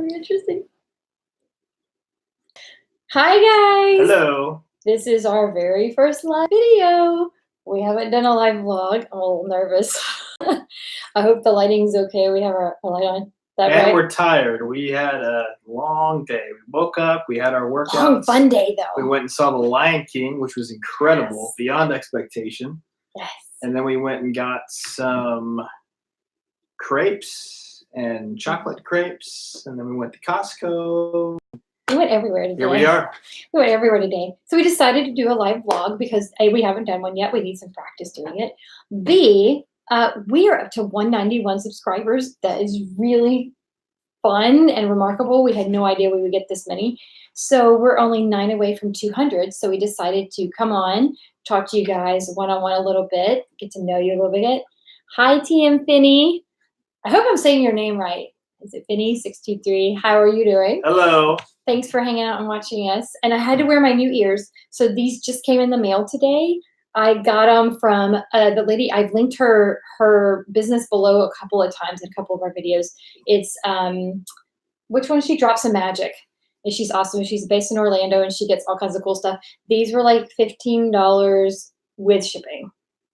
be interesting. Hi guys! Hello. This is our very first live video. We haven't done a live vlog. I'm a little nervous. I hope the lighting's okay. We have our light on. That and right? we're tired. We had a long day. We woke up. We had our workouts. Long fun day though. We went and saw The Lion King, which was incredible, Yes. beyond expectation. Yes. And then we went and got some crepes and chocolate crepes. And then we went to Costco. We went everywhere today. Here we are. We went everywhere today. So we decided to do a live vlog because A, we haven't done one yet. We need some practice doing it. B, we are up to 191 subscribers. That is really fun and remarkable. We had no idea we would get this many. So we're only 9 away from 200. So we decided to come on, talk to you guys one-on-one a little bit, get to know you a little bit. Hi, TM Finney. I hope I'm saying your name right. Is it Finney623? How are you doing? Hello. Thanks for hanging out and watching us. And I had to wear my new ears. So these just came in the mail today. I got them from the lady. I've linked her business below a couple of times in a couple of our videos. It's, which one? She Drops some Magic. And she's awesome. She's based in Orlando and she gets all kinds of cool stuff. These were like $15 with shipping.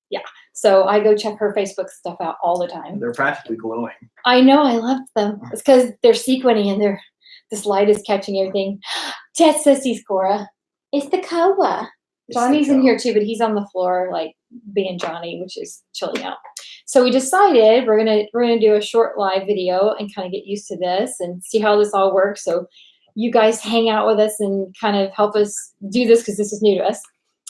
Yeah. So I go check her Facebook stuff out all the time. They're practically glowing. I know. I love them. It's because they're sequiny and this light is catching everything. Tessa sees Cora. It's the koa. Johnny's in here too, but he's on the floor, like being Johnny, which is chilling out. So we decided we're gonna do a short live video and kind of get used to this and see how this all works. So you guys hang out with us and kind of help us do this because this is new to us.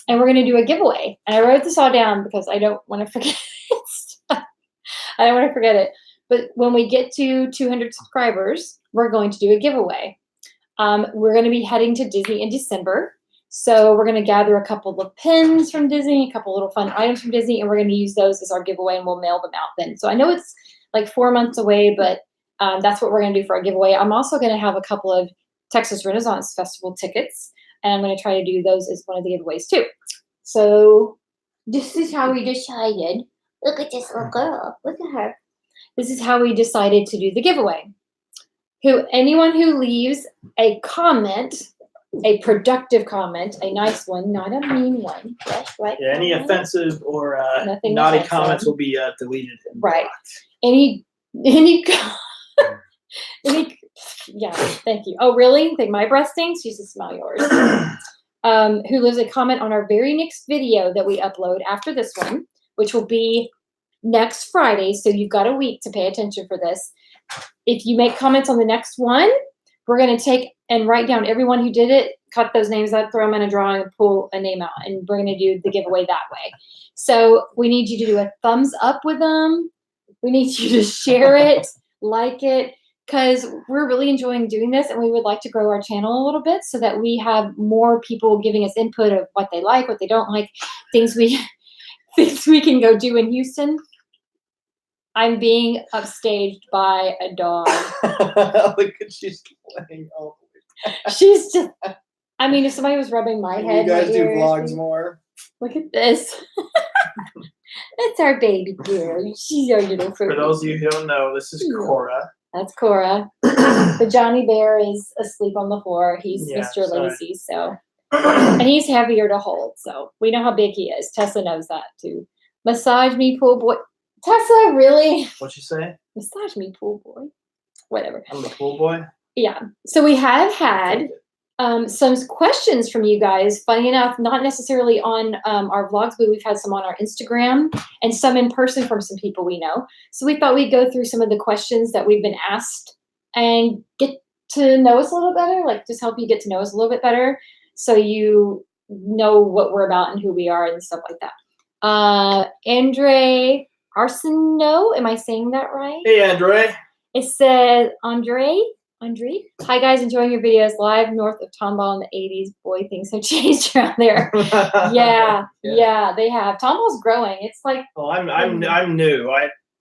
And we're gonna do a giveaway. And I wrote this all down because I don't want to forget it. I don't want to forget it. But when we get to 200 subscribers, we're going to do a giveaway. We're going to be heading to Disney in December. So we're going to gather a couple of pins from Disney, a couple little fun items from Disney, and we're going to use those as our giveaway, and we'll mail them out then. So I know it's like 4 months away, but that's what we're going to do for our giveaway. I'm also going to have a couple of Texas Renaissance Festival tickets, and I'm going to try to do those as one of the giveaways too. So this is how we decided. Look at this little girl. Look at her. This is how we decided to do the giveaway. Anyone who leaves a comment, a productive comment, a nice one, not a mean one. Yes, right? Yeah, any offensive or Nothing naughty offensive. comments will be deleted. Right. Yeah, thank you. Oh, really? Think my breath stinks? You should smell yours. Who leaves a comment on our very next video that we upload after this one, which will be next Friday. So you've got a week to pay attention for this. If you make comments on the next one, we're going to take and write down everyone who did it, cut those names up, throw them in a drawing, and pull a name out, and we're going to do the giveaway that way. So we need you to do a thumbs up with them. We need you to share it, like it, because we're really enjoying doing this, and we would like to grow our channel a little bit so that we have more people giving us input of what they like, what they don't like, things we can go do in Houston. I'm being upstaged by a dog. Look at she's playing all the way. She's just, I mean, if somebody was rubbing my head. You guys do ears, vlogs more. Look at this. That's our baby girl. She's our little fruit. For those of you who don't know, this is Cora. That's Cora. The Johnny Bear is asleep on the floor. He's Mr. Sorry. Lazy, so. And he's heavier to hold, so we know how big he is. Tessa knows that too. Massage me, pool boy. Tessa, really? What'd you say? Massage me, pool boy. Whatever. I'm the pool boy? Yeah. So we have had some questions from you guys. Funny enough, not necessarily on our vlogs, but we've had some on our Instagram and some in person from some people we know. So we thought we'd go through some of the questions that we've been asked and get to know us a little better, like just help you get to know us a little bit better so you know what we're about and who we are and stuff like that. Andre Arsenault, am I saying that right? Hey, Andre. It says, Andre, hi guys, enjoying your videos live north of Tomball in the 80s. Boy, things have changed around there. Yeah, they have. Tomball's growing. It's like. Well, I'm new.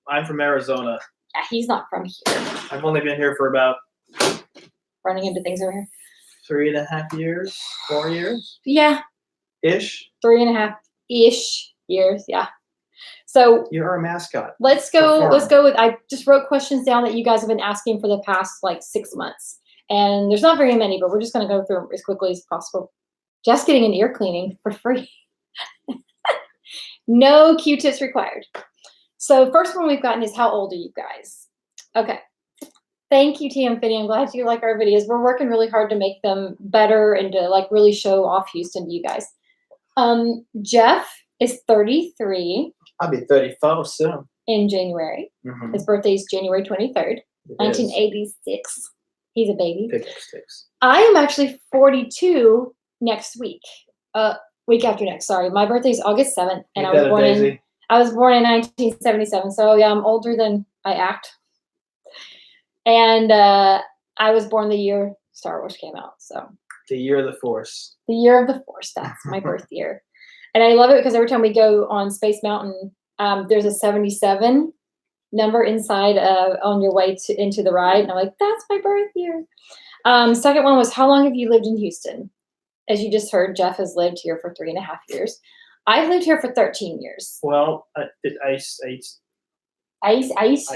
I'm from Arizona. Yeah, he's not from here. I've only been here for about running into things over here. 3.5 years, 4 years. Yeah. Ish. 3.5-ish years. Yeah. So You're our mascot. let's go Perform. with, I just wrote questions down that you guys have been asking for the past like 6 months. And there's not very many, but we're just going to go through them as quickly as possible. Just getting an ear cleaning for free. No Q-tips required. So first one we've gotten is, how old are you guys? Okay. Thank you, TM Fitty. I'm glad you like our videos. We're working really hard to make them better and to like really show off Houston to you guys. Jeff is 33. I'll be 34 soon. In January. Mm-hmm. His birthday is January 23rd, 1986. He's a baby. Pick up sticks. I am actually 42 next week. Week after next, sorry. My birthday is August 7th, and I was born in 1977. So yeah, I'm older than I act. And I was born the year Star Wars came out. So the year of the Force. The year of the Force. That's my birth year. And I love it because every time we go on Space Mountain, there's a 77 number inside on your way into the ride. And I'm like, that's my birth year. Second one was, how long have you lived in Houston? As you just heard, Jeff has lived here for 3.5 years. I've lived here for 13 years. Well, I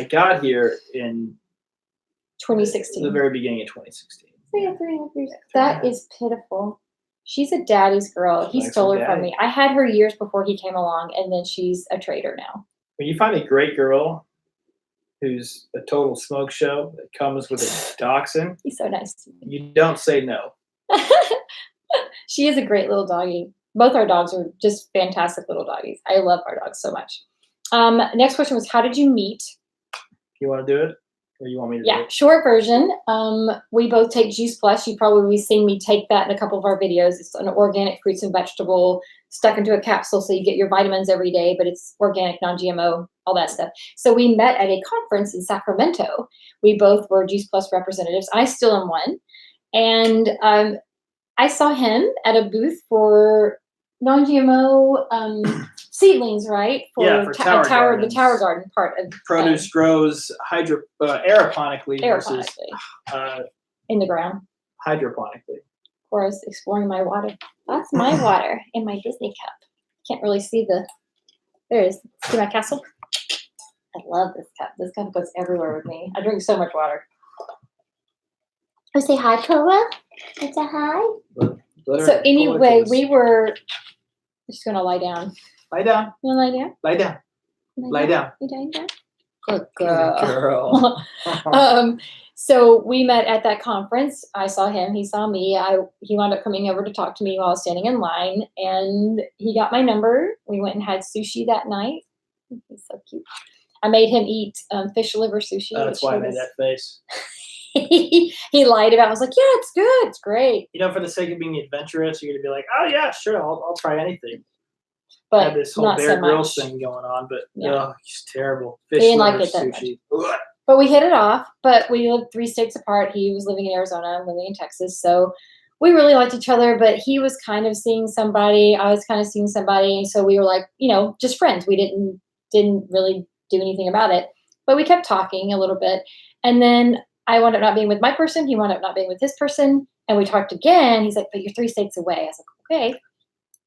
got here in 2016. The very beginning of 2016. So yeah, 3.5 years. That is pitiful. She's a daddy's girl. He stole her from me. I had her years before he came along, and then she's a traitor now. When you find a great girl who's a total smoke show that comes with a dachshund, he's so nice to me. You don't say no. She is a great little doggy. Both our dogs are just fantastic little doggies. I love our dogs so much. Next question was, how did you meet? You want to do it? Or you want me to do it? Short version. We both take Juice Plus. You've probably seen me take that in a couple of our videos. It's an organic fruits and vegetable stuck into a capsule, so you get your vitamins every day, but it's organic, non-GMO, all that stuff. So we met at a conference in Sacramento. We both were Juice Plus representatives. I still am one. And I saw him at a booth for non-GMO seedlings, right? For Tower the Tower Garden part of produce grows aeroponically versus in the ground. Hydroponically. Or I was exploring my water. That's my water in my Disney cup. Can't really see there it is. See my castle? I love this cup. This cup goes everywhere with me. I drink so much water. Oh, say hi, Cora. It's a hi. So anyway, we were just gonna lie down. Lie down. You wanna lie down? Lie down. Lie down. You lying down? Good girl. So we met at that conference. I saw him. He saw me. He wound up coming over to talk to me while I was standing in line, and he got my number. We went and had sushi that night. He's so cute. I made him eat fish liver sushi. That's why I made that face. He lied about it. I was like, yeah, it's good. It's great. You know, for the sake of being adventurous, you're going to be like, oh, yeah, sure. I'll try anything. But I had this whole Bear Grylls thing going on, but it's terrible. Fish he didn't liver like it that sushi. much. But we hit it off. But we lived 3 states apart. He was living in Arizona. I'm living in Texas. So we really liked each other. But he was kind of seeing somebody. I was kind of seeing somebody. So we were like, just friends. We didn't really do anything about it. But we kept talking a little bit. And then I wound up not being with my person. He wound up not being with his person. And we talked again. He's like, but you're 3 states away. I was like, okay.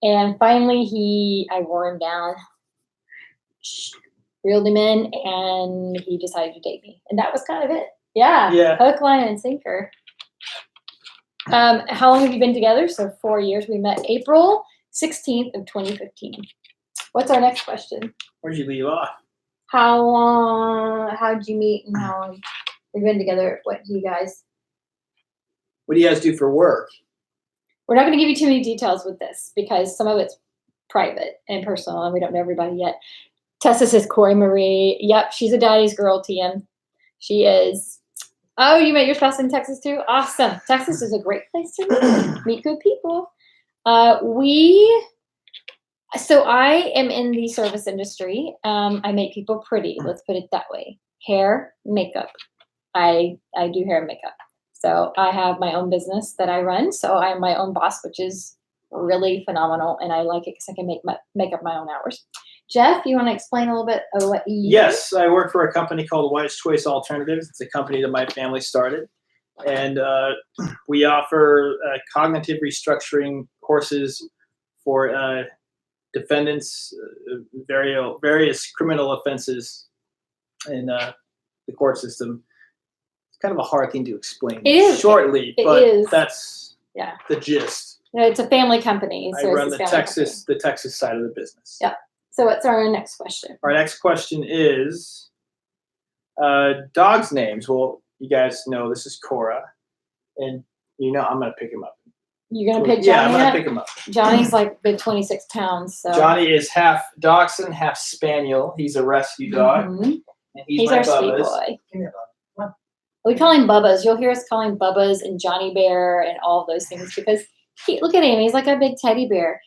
And finally, I wore him down, reeled him in, and he decided to date me. And that was kind of it. Yeah. Hook, line, and sinker. How long have you been together? So 4 years. We met April 16th of 2015. What's our next question? Where'd you leave off? How'd you meet and how long we've been together? What do you guys do for work? We're not going to give you too many details with this because some of it's private and personal, and we don't know everybody yet. Tessa says Corey Marie. Yep, she's a daddy's girl, TM. She is. Oh, you met your spouse in Texas too? Awesome. Texas is a great place to meet good people. So I am in the service industry. I make people pretty. Let's put it that way. Hair, makeup. I do hair and makeup. So I have my own business that I run. So I am my own boss, which is really phenomenal. And I like it because I can make up my own hours. Jeff, you want to explain a little bit of what you do? Yes, I work for a company called White's Choice Alternatives. It's a company that my family started. And we offer cognitive restructuring courses for defendants, various criminal offenses in the court system. It's kind of a hard thing to explain It is. shortly, It but is. that's Yeah. the gist. It's a family company. I So run it's the a family Texas side of the business. Yeah. So what's our next question? Our next question is dogs' names. Well, you guys know this is Cora, and I'm gonna pick him up. You're gonna pick Yeah, I'm Johnny gonna up? pick him up. Johnny's like big 26 pounds. So Johnny is half Dachshund, half Spaniel. He's a rescue dog, Mhm. and He's my our sweet Bubba's. boy. Come here, Bubba. Come on. We call him Bubba's. You'll hear us call him Bubba's and Johnny Bear and all of those things because look at him. He's like a big teddy bear.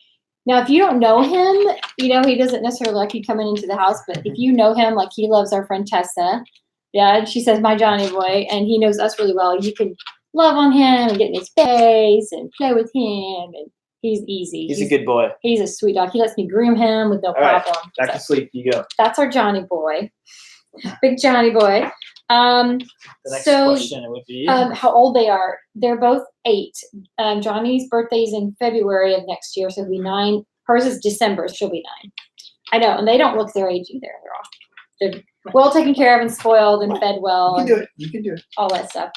Now, if you don't know him, he doesn't necessarily like you coming into the house, but if you know him, like he loves our friend Tessa. Yeah, and she says, my Johnny boy, and he knows us really well. You can love on him and get in his face and play with him, and he's easy. He's a good boy. He's a sweet dog. He lets me groom him with no All right, problem. back to sleep. You go. That's our Johnny boy. Big Johnny boy. The next question would be How old they are. They're both 8. Johnny's birthday's in February of next year, so he'll be 9. Hers is December, so she'll be 9. I know, and they don't look their age either. They're well taken care of and spoiled and fed well. You can do it. You can do it. All that stuff.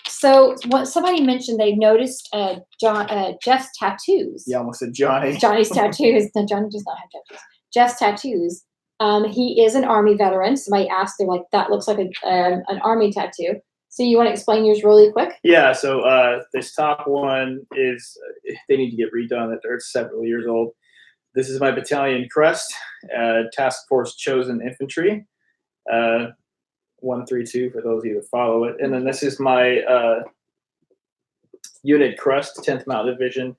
So what somebody mentioned, they noticed Jeff's tattoos. You almost said Johnny. Johnny's tattoos. No, Johnny does not have tattoos. Jeff's tattoos. He is an Army veteran. Somebody asked, they're like, that looks like an Army tattoo. So you want to explain yours really quick? Yeah, so this top one is, they need to get redone. They're several years old. This is my battalion crest, Task Force Chosen Infantry, 132 for those of you that follow it. And then this is my unit crest, 10th Mountain Division.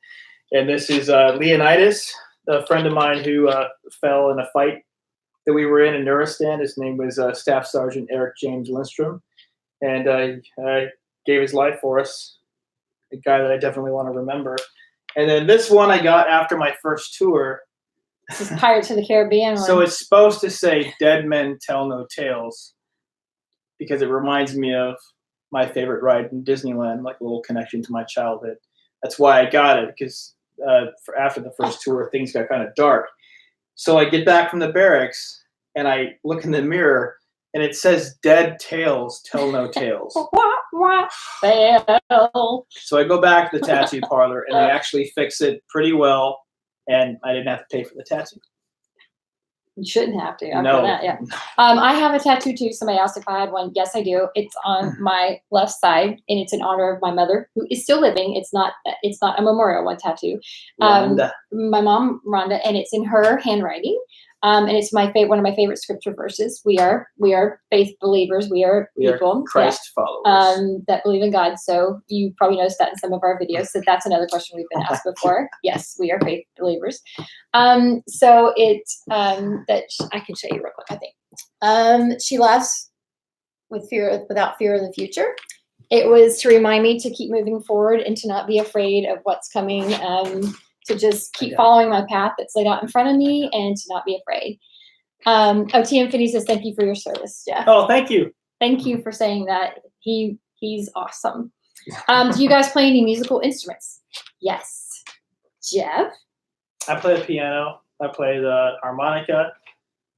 And this is Leonidas, a friend of mine who fell in a fight that we were in Nuristan. His name was Staff Sergeant Eric James Lindstrom. And gave his life for us, a guy that I definitely want to remember. And then this one I got after my first tour. This is Pirates of the Caribbean one. So it's supposed to say "Dead Men Tell No Tales" because it reminds me of my favorite ride in Disneyland, like a little connection to my childhood. That's why I got it, because after the first tour, things got kind of dark. So I get back from the barracks and I look in the mirror and it says "Dead Tales Tell No Tales." Fail. So I go back to the tattoo parlor and they actually fix it pretty well, and I didn't have to pay for the tattoo. You shouldn't have to. After No. that, yeah. I have a tattoo too. Somebody asked if I had one. Yes, I do. It's on my left side, and it's in honor of my mother, who is still living. It's not a memorial one tattoo. Rhonda. My mom, Rhonda, and it's in her handwriting. And it's one of my favorite scripture verses. We are faith believers. We are people, Christ followers. that believe in God. So you probably noticed that in some of our videos. So that's another question we've been asked before. Yes, we are faith believers. So that I can show you real quick. I think she laughs without fear of the future. It was to remind me to keep moving forward and to not be afraid of what's coming. To just keep following my path that's laid out in front of me and to not be afraid. OT Infinity says, thank you for your service, Jeff. Oh, thank you. Thank you for saying that. He's awesome. Do you guys play any musical instruments? Yes. Jeff? I play the piano. I play the harmonica.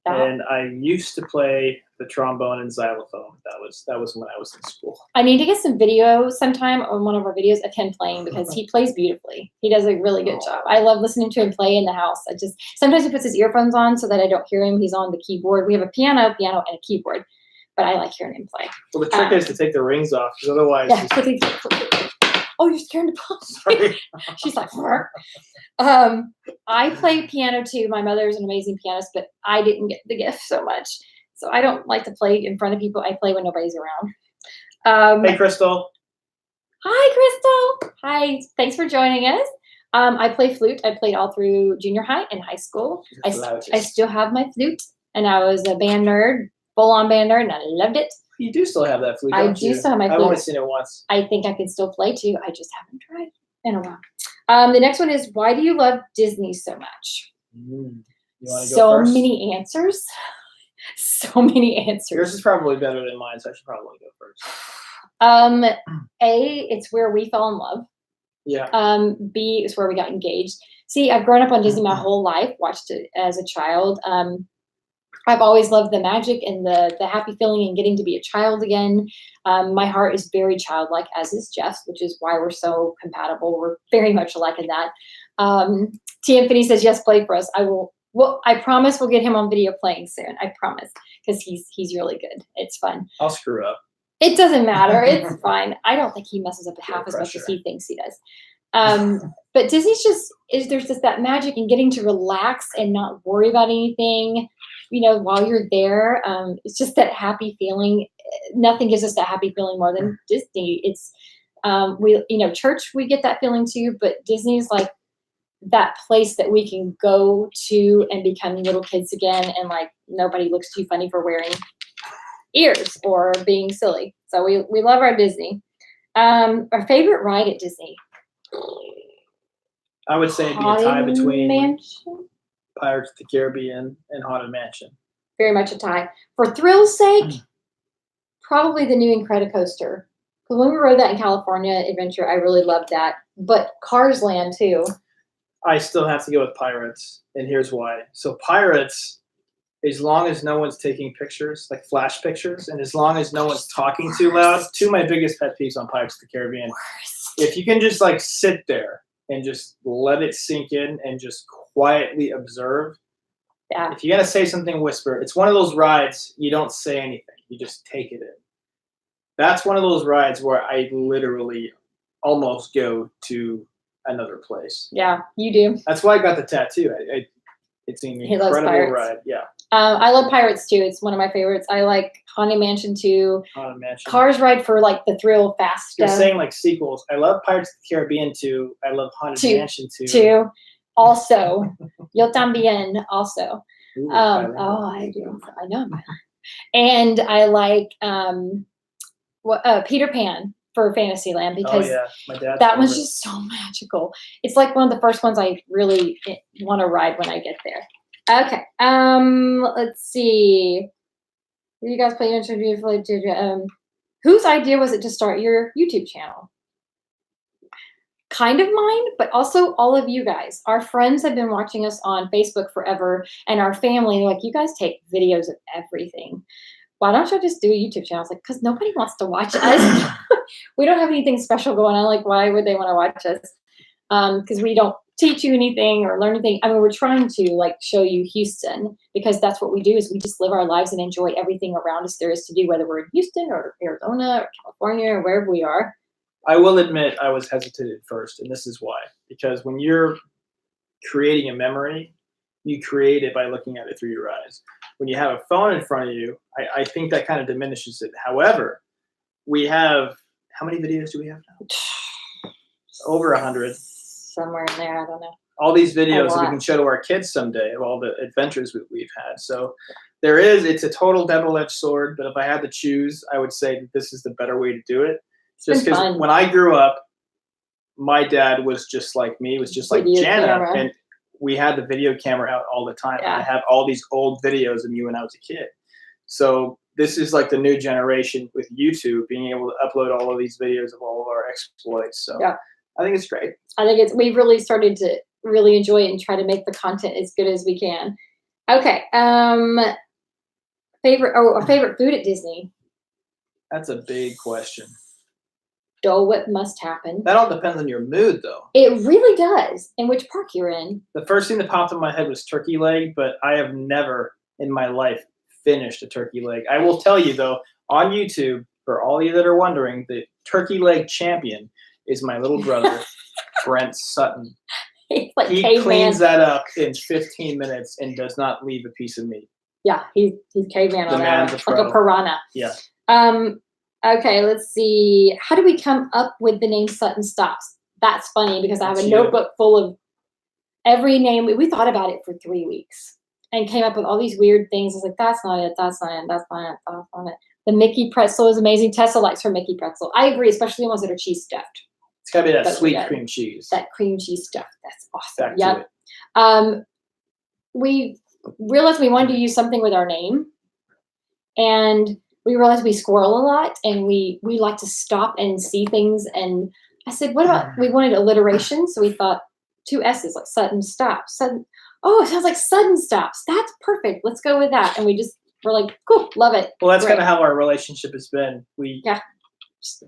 And I used to play the trombone and xylophone. That was when I was in school. I need to get some video sometime on one of our videos of him playing because he plays beautifully. He does a really good job. I love listening to him play in the house. Sometimes he puts his earphones on so that I don't hear him. He's on the keyboard. We have a piano, and a keyboard, but I like hearing him play. Well, the trick is to take the rings off, because otherwise. Yeah, oh, you're scaring the pop. Sorry. She's like, I play piano too. My mother is an amazing pianist, but I didn't get the gift so much. So I don't like to play in front of people. I play when nobody's around. Hey, Crystal. Hi, Crystal. Hi. Thanks for joining us. I play flute. I played all through junior high and high school. I still have my flute, and I was a band nerd, full-on band nerd, and I loved it. You do still have that flute, I don't you? do still have my flute. I've only seen it once. I think I can still play too. I just haven't tried in a while. The next one is, why do you love Disney so much? You wanna go So first? many answers. So many answers. Yours is probably better than mine, so I should probably go first. It's where we fell in love. Yeah. B is where we got engaged. See, I've grown up on Disney my whole life, watched it as a child. I've always loved the magic and the happy feeling and getting to be a child again. My heart is very childlike, as is Jeff's, which is why we're so compatible. We're very much alike in that. T. Anthony says, yes, play for us. I will. Well, I promise we'll get him on video playing soon. I promise, because he's really good. It's fun. I'll screw up. It doesn't matter. It's fine. I don't think he messes up half as much as he thinks he does. But Disney's there's just that magic and getting to relax and not worry about anything, while you're there. It's just that happy feeling. Nothing gives us that happy feeling more than Disney. It's, church, we get that feeling too, but Disney's like that place that we can go to and become little kids again. And like, nobody looks too funny for wearing ears or being silly. So we love our Disney. Our favorite ride at Disney. I would say it'd be a tie between Mansion? Pirates of the Caribbean and Haunted Mansion. Very much a tie. For thrills' sake, probably the new Incredicoaster. Because when we rode that in California Adventure, I really loved that. But Cars Land too. I still have to go with Pirates, and here's why. So Pirates, as long as no one's taking pictures, like flash pictures, and as long as no one's talking too loud, two of my biggest pet peeves on Pirates of the Caribbean. If you can just like sit there and just let it sink in and just quietly observe. Yeah. If you're going to say something, whisper. It's one of those rides, you don't say anything. You just take it in. That's one of those rides where I literally almost go to another place. Yeah, you do. That's why I got the tattoo. It's an incredible ride. Yeah. I love Pirates too. It's one of my favorites. I like Haunted Mansion too. Haunted Mansion. Cars ride for like the thrill fast You're stuff. saying like sequels. I love Pirates of the Caribbean too. I love Haunted Mansion too. Too. Also. Yo también also. Ooh, I do. I know. And I like Peter Pan for Fantasyland because my dad's that one's favorite. just so magical. It's like one of the first ones I really want to ride when I get there. Okay. Let's see. You guys play interview for whose idea was it to start your YouTube channel? Kind of mine, but also all of you guys. Our friends have been watching us on Facebook forever, and our family, like, you guys take videos of everything. Why don't you just do a YouTube channel? It's like, because nobody wants to watch us. We don't have anything special going on. Like, why would they want to watch us? Because we don't teach you anything or learn anything. I mean, we're trying to like show you Houston, because that's what we do, is we just live our lives and enjoy everything around us there is to do, whether we're in Houston or Arizona or California or wherever we are. I will admit I was hesitant at first, and this is why. Because when you're creating a memory, you create it by looking at it through your eyes. When you have a phone in front of you, I think that kind of diminishes it. However, we have, how many videos do we have now? Over 100. Somewhere in there, I don't know. All these videos that we can show to our kids someday of all the adventures we've had. So it's a total double-edged sword, but if I had to choose, I would say that this is the better way to do it. Just because when I grew up, my dad was just like me, was just like Jana, and we had the video camera out all the time. Yeah. And I have all these old videos of me when I was a kid. So this is like the new generation with YouTube being able to upload all of these videos of all of our exploits. So yeah. I think it's great. I think we've really started to really enjoy it and try to make the content as good as we can. Okay. Favorite food at Disney? That's a big question. Dole Whip must happen. That all depends on your mood, though. It really does. And which park you're in. The first thing that popped in my head was turkey leg, but I have never in my life finished a turkey leg. I will tell you, though, on YouTube, for all of you that are wondering, the turkey leg champion is my little brother, Brent Sutton. He's like he cleans that up in 15 minutes and does not leave a piece of meat. Yeah, he's caveman on that. Like a piranha. Yeah. Okay, let's see. How do we come up with the name Sutton Stops? That's funny because I have a notebook full of every name. We thought about it for 3 weeks and came up with all these weird things. It's like, that's not it, that's not it, that's not it, that's not it. The Mickey pretzel is amazing. Tessa likes her Mickey pretzel. I agree, especially the ones that are cheese stuffed. It's got to be that sweet cream cheese. That cream cheese stuff. That's awesome. Yep. We realized we wanted to use something with our name. And we realized we squirrel a lot and we like to stop and see things. And I said, what about, we wanted alliteration. So we thought 2 S's, like sudden stops. Sudden, oh, it sounds like sudden stops. That's perfect. Let's go with that. And we just were like, cool, love it. Well, that's Great. kind of how our relationship has been. We Yeah. just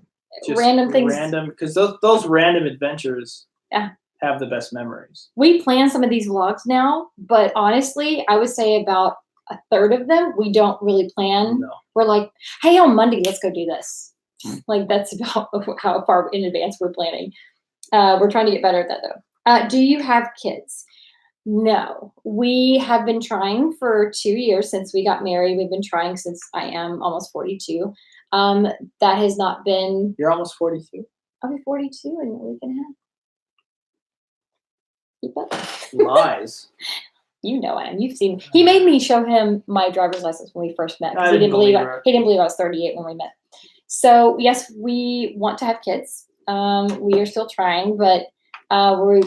Random things. because those random adventures Yeah. have the best memories. We plan some of these vlogs now, but honestly, I would say about a third of them we don't really plan. No. We're like, hey, on Monday, let's go do this. Like that's about how far in advance we're planning. We're trying to get better at that though. Do you have kids? No, we have been trying for 2 years since we got married. We've been trying since I am almost 42. That has not been. You're almost 42. I'll be 42 in a week and a half. Keep up. Lies. You know him. You've seen. He made me show him my driver's license when we first met. 'Cause I he didn't didn't believe believe it. her. He didn't believe I was 38 when we met. So yes, we want to have kids. We are still trying, but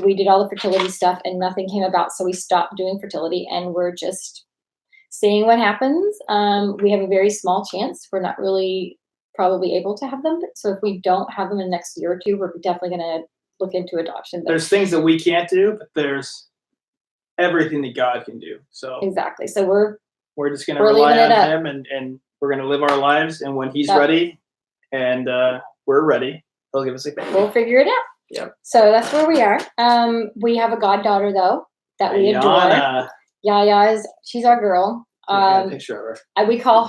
we did all the fertility stuff and nothing came about. So we stopped doing fertility and we're just seeing what happens. We have a very small chance. We're not really probably able to have them. So if we don't have them in the next year or two, we're definitely going to look into adoption. But There's things that we can't do, but there's everything that God can do. So exactly. So we're just going to we're rely leaving it on up. Him, and we're going to live our lives. And when He's Yep. ready, and we're ready, He'll give us a baby. we'll figure it out. Yep. So that's where we are. We have a goddaughter though that we adore. Ayana. Yaya she's our girl. I got a picture of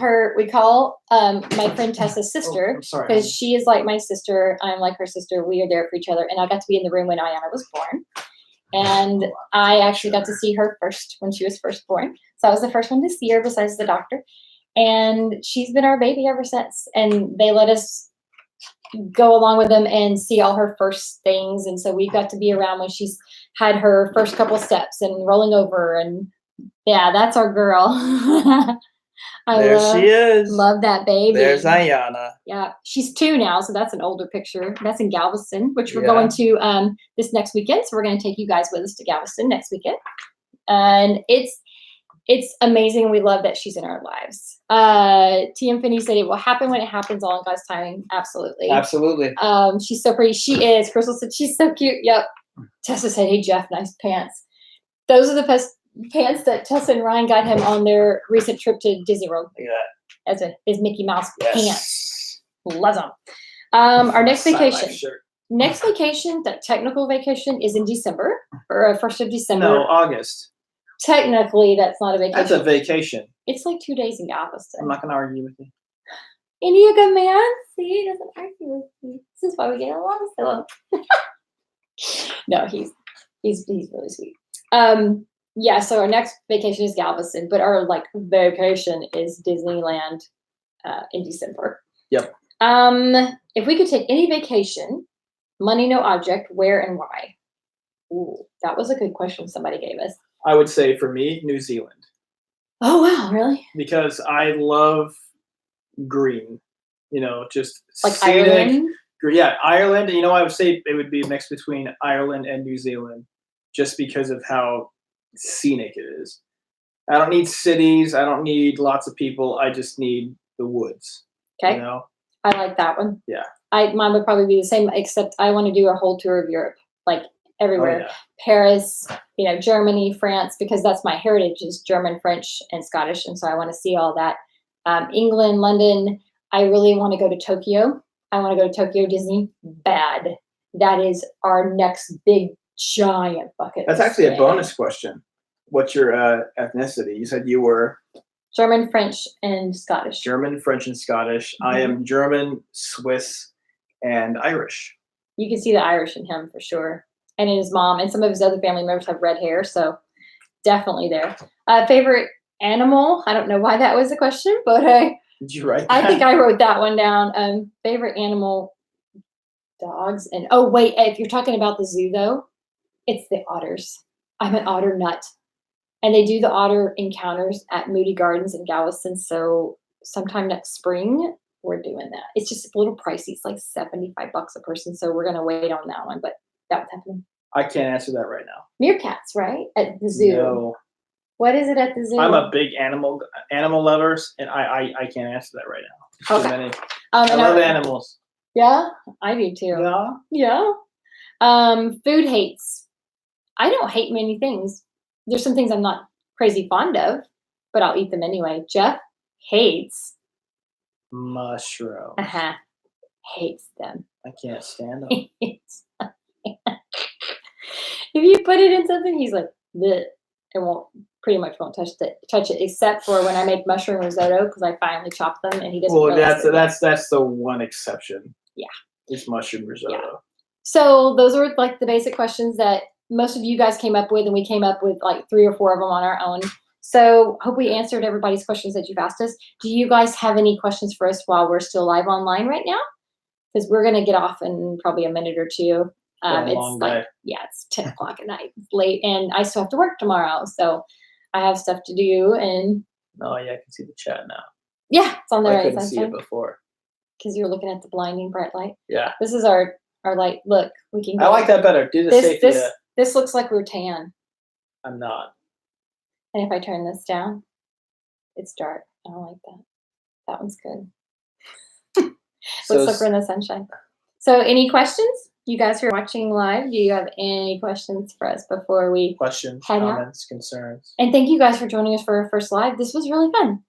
her. We call my friend Tessa's sister I'm sorry. because she is like my sister. I'm like her sister. We are there for each other. And I got to be in the room when Ayana was born. And I actually got to see her first when she was first born. So I was the first one to see her besides the doctor. And she's been our baby ever since. And they let us go along with them and see all her first things. And so we got to be around when she's had her first couple steps and rolling over. And yeah, that's our girl. There she is. Love that baby. There's Ayana. Yeah, she's 2 now, so that's an older picture. That's in Galveston, which we're Yeah. going to this next weekend. So we're going to take you guys with us to Galveston next weekend, and it's amazing. We love that she's in our lives. TM Finney said it will happen when it happens, all in God's timing. Absolutely. Absolutely. She's so pretty. She is. Crystal said she's so cute. Yep. Tessa said, "Hey Jeff, nice pants." Those are the best pants that Tessa and Ryan got him on their recent trip to Disney World. Look at As his Mickey Mouse that. pants. Love them. Our next Side vacation. life shirt. Next vacation, that technical vacation, is in December, or 1st of December. No, August. Technically, that's not a vacation. That's a vacation. It's like 2 days in Galveston. I'm not going to argue with you. And you good man? See, he doesn't argue with me. This is why we get along so well. No, he's really sweet. Yeah, so our next vacation is Galveston, but our like vacation is Disneyland in December. Yep. If we could take any vacation, money no object, where and why? Ooh, that was a good question somebody gave us. I would say for me, New Zealand, Oh wow, really? because I love green. You know, just Like scenic. Ireland? Yeah, Ireland. You know, I would say it would be a mix between Ireland and New Zealand, just because of how scenic it is. I don't need cities. I don't need lots of people. I just need the woods. Okay. You know? I like that one. Yeah. Mine would probably be the same, except I want to do a whole tour of Europe, like everywhere. Oh, yeah. Paris, Germany, France, because that's my heritage is German, French, and Scottish, and so I want to see all that. England, London. I really want to go to Tokyo. I want to go to Tokyo Disney bad. That is our next big giant bucket. That's list actually a thing. bonus question. What's your ethnicity? You said you were German, French, and Scottish. German, French, and Scottish. I Mm-hmm. am German, Swiss, and Irish. You can see the Irish in him for sure, and in his mom, and some of his other family members have red hair, so definitely there. Favorite animal? I don't know why that was a question, but Did you write that? I think I wrote that one down. Favorite animal, dogs. And oh wait, if you're talking about the zoo though, it's the otters. I'm an otter nut. And they do the otter encounters at Moody Gardens in Galveston. So sometime next spring, we're doing that. It's just a little pricey. It's like $75 a person. So we're going to wait on that one, but that's happening. I can't answer that right now. Meerkats, right? At the zoo. No. What is it at the zoo? I'm a big animal lover, and I can't answer that right now. Too Okay. many. I I love animals. Yeah, I do too. Yeah. Yeah. Food hates. I don't hate many things. There's some things I'm not crazy fond of, but I'll eat them anyway. Jeff hates. Mushrooms. Uh-huh. Hates them. I can't stand them. Hates them. If you put it in something, he's like, bleh. It won't pretty much won't touch it except for when I make mushroom risotto because I finally chop them and he doesn't. Well, realize it yet. that's the one exception. Yeah. It's mushroom risotto. Yeah. So those are like the basic questions that most of you guys came up with, and we came up with like 3 or 4 of them on our own. So hope we answered everybody's questions that you've asked us. Do you guys have any questions for us while we're still live online right now? Because we're gonna get off in probably a minute or two. A It's long like, day. yeah, it's 10 o'clock at night. It's late, and I still have to work tomorrow, so I have stuff to do. And Oh yeah, I can see the chat now. yeah, it's on there. I couldn't see it before. Because you're looking at the blinding bright light. Yeah. This is our light. Look, we can. I like that better. Do the safety. This looks like we're tan. I'm not. And if I turn this down, it's dark. I don't like that. That one's good. Let's look for in the sunshine. So any questions? You guys who are watching live, do you have any questions for us before we questions, head out? comments, concerns? And thank you guys for joining us for our first live. This was really fun.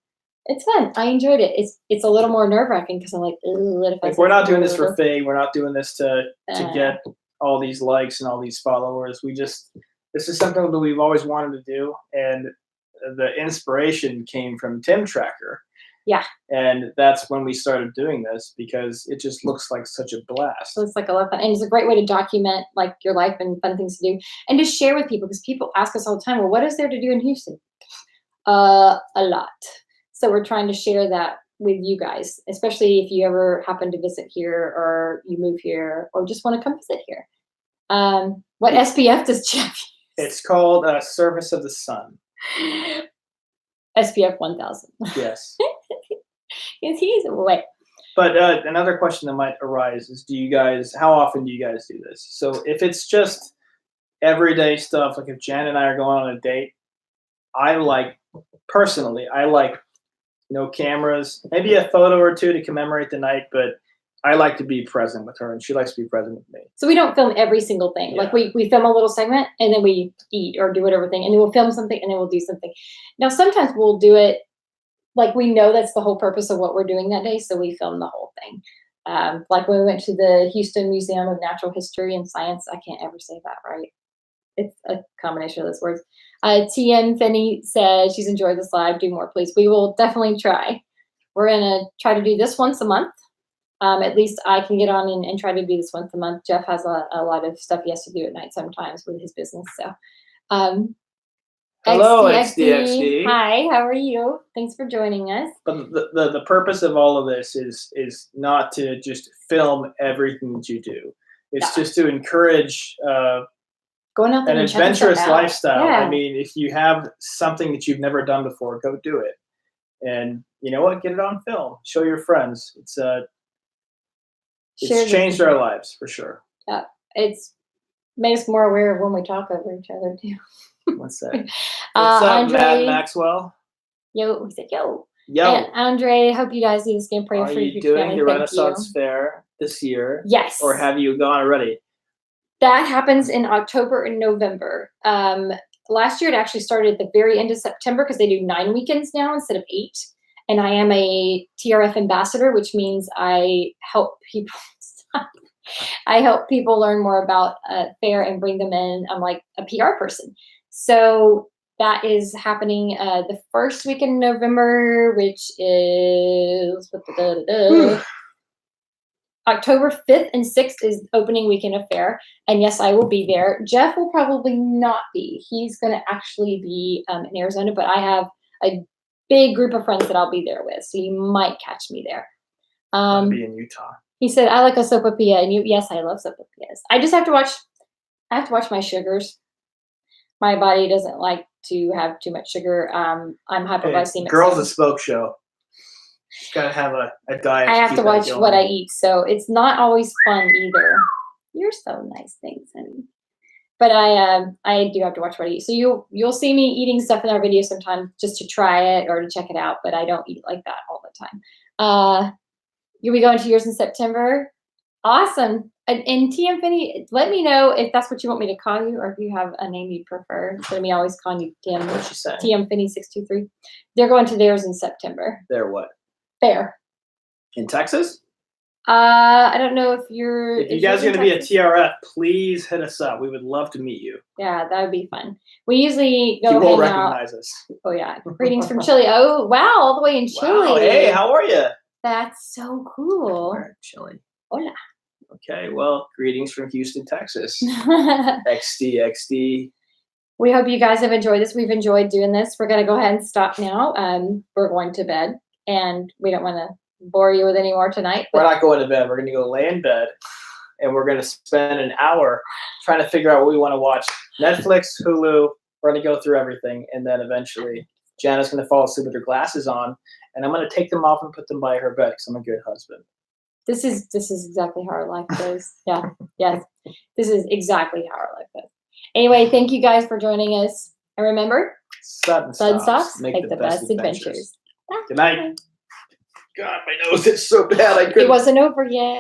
It's fun. I enjoyed it. It's a little more nerve-wracking because I'm like, what if I Like, we're not doing this for fame. We're not doing this to get all these likes and all these followers. This is something that we've always wanted to do, and the inspiration came from Tim Tracker. Yeah. And that's when we started doing this because it just looks like such a blast. So it's like a lot of fun. And it's a great way to document like your life and fun things to do and to share with people, because people ask us all the time, well, what is there to do in Houston? A lot. So we're trying to share that with you guys, especially if you ever happen to visit here or you move here or just want to come visit here. What SPF does Jeff use? It's called Surface of the Sun. SPF 1000. Yes. Yes, he's away. But another question that might arise is, how often do you guys do this? So if it's just everyday stuff, like if Jan and I are going on a date, personally, I like no cameras, maybe a photo or two to commemorate the night, but I like to be present with her and she likes to be present with me. So we don't film every single thing. Yeah. Like we film a little segment and then we eat or do whatever thing, and then we'll film something and then we'll do something. Now, sometimes we'll do it like we know that's the whole purpose of what we're doing that day, so we film the whole thing. Like when we went to the Houston Museum of Natural History and Science, I can't ever say that right. It's a combination of those words. TM Finney said she's enjoyed this live. Do more, please. We will definitely try. We're going to try to do this once a month. At least I can get on and try to do this once a month. Jeff has a lot of stuff he has to do at night sometimes with his business. So, hello, XDXD. Hi, how are you? Thanks for joining us. But the purpose of all of this is not to just film everything that you do. It's just to encourage going out there an and checking adventurous stuff out. lifestyle. Yeah. I mean, if you have something that you've never done before, go do it. And you know what? Get it on film. Show your friends. It's changed our lives for sure. Yeah, it's made us more aware of when we talk over each other too. What's that? What's up, Andre, Matt Maxwell? Yo, we said yo. Yo. And Andre, hope you guys do this game. Pray Are for you your doing family. the Thank Renaissance you. Fair this year? Yes. Or have you gone already? That happens in October and November. Last year it actually started at the very end of September because they do 9 weekends now instead of 8. And I am a TRF ambassador, which means I help people. I help people learn more about fair and bring them in. I'm like a PR person. So that is happening the first week in November, which is October 5th and 6th is opening weekend of fair. And yes, I will be there. Jeff will probably not be. He's going to actually be in Arizona, but I have a big group of friends that I'll be there with. So you might catch me there. I'll be in Utah. He said, I like a sopapilla. And yes, I love sopapillas. I have to watch my sugars. My body doesn't like to have too much sugar. I'm hypoglycemic. Hey, Girls a Spoke show. She's got to have a diet. I have to watch what I eat. So it's not always fun either. You're so nice. Thanks, honey. But I do have to watch what I eat. So you'll see me eating stuff in our videos sometimes just to try it or to check it out. But I don't eat like that all the time. You'll be going to yours in September. Awesome. And TM Finney, let me know if that's what you want me to call you or if you have a name you prefer. Instead of me always calling you What's she saying? TM Finney 623. They're going to theirs in September. They're what? Fair. In Texas? I don't know if you're. If you guys are going to be at TRF, please hit us up. We would love to meet you. Yeah, that would be fun. We usually go You will hang out. recognize us. Oh yeah, greetings from Chile. Oh wow, all the way in Chile. Wow, hey, how are you? That's so cool. We're in Chile. Hola. Okay, well, greetings from Houston, Texas. XD. We hope you guys have enjoyed this. We've enjoyed doing this. We're going to go ahead and stop now. We're going to bed, and we don't want to bore you with any more tonight. We're not going to bed. We're going to go lay in bed, and we're going to spend an hour trying to figure out what we want to watch. Netflix, Hulu, we're going to go through everything, and then eventually Jana's going to fall asleep with her glasses on, and I'm going to take them off and put them by her bed because I'm a good husband. This is exactly how our life goes. Yeah. Yes. This is exactly how our life goes. Anyway, thank you guys for joining us. And remember, Sudden Stops make make the best adventures. Good night. God, my nose is so bad. I couldn't. It wasn't over yet.